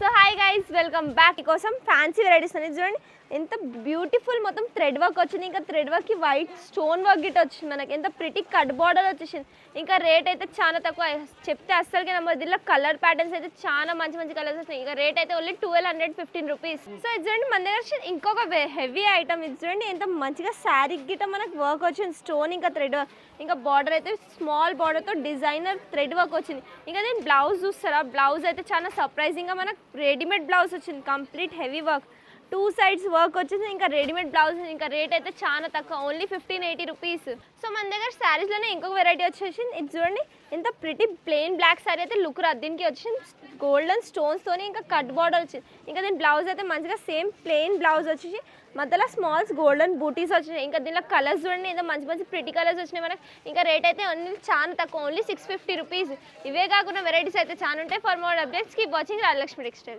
So hi guys, welcome back. కోసం fancy varieties అనేది చూడండి ఎంత బ్యూటిఫుల్, మొత్తం థ్రెడ్ వర్క్ వచ్చింది. ఇంకా థ్రెడ్ వర్క్కి వైట్ స్టోన్ వర్క్ గిట్ వచ్చింది. మనకి ఎంత ప్రిటీ కట్ బార్డర్ వచ్చేసింది. ఇంకా రేట్ అయితే చాలా తక్కువ, చెప్తే అస్సలకి నెంబర్. దీనిలో కలర్ ప్యాటర్న్స్ అయితే చాలా మంచి మంచి కలర్స్ వస్తాయి. ఇంకా రేట్ అయితే ఓన్లీ 1215 రూపీస్. సో ఇది చూడండి మన దగ్గర ఇంకొక హెవీ ఐటమ్. ఇది చూడండి ఎంత మంచిగా శారీ గిట్ట మనకు వర్క్ వచ్చింది. స్టోన్ ఇంకా థ్రెడ్ వర్క్, ఇంకా బార్డర్ అయితే స్మాల్ బార్డర్తో డిజైనర్ థ్రెడ్ వర్క్ వచ్చింది. ఇంకా దీని బ్లౌజ్ చూస్తారా, బ్లౌజ్ అయితే చాలా సర్ప్రైజింగ్గా మనకు రెడీమేడ్ బ్లౌజ్ వచ్చింది. Complete heavy work, 2 sides work వచ్చేసి. ఇంకా రెడీమేడ్ బ్లౌజ్, ఇంకా రేట్ అయితే చాలా తక్కువ, ఓన్లీ 1580 రూపీస్. సో మన దగ్గర శారీస్లోనే ఇంకొక వెరైటీ వచ్చేసింది. ఇది చూడండి ఎంత ప్రిటీ ప్లెయిన్ బ్లాక్ శారీ అయితే లుక్ రాదు. దీనికి వచ్చింది గోల్డెన్ స్టోన్స్తోని ఇంకా కట్ బార్డర్ వచ్చింది. ఇంకా దీని బ్లౌజ్ అయితే మంచిగా సేమ్ ప్లెయిన్ బ్లౌజ్ వచ్చేసి మధ్యలో స్మాల్స్ గోల్డెన్ బూటీస్ వచ్చినాయి. ఇంకా దీనిలో కలర్స్ చూడండి ఏదో మంచి మంచి ప్రిటీ కలర్స్ వచ్చినాయి మనకి. ఇంకా రేట్ అయితే ఓన్లీ చాలా తక్కువ, ఓన్లీ 650 రూపీస్. ఇవే కాకుండా వెరైటీస్ అయితే చాలా ఉంటాయి. For more updates keep watching Rajalakshmi textiles.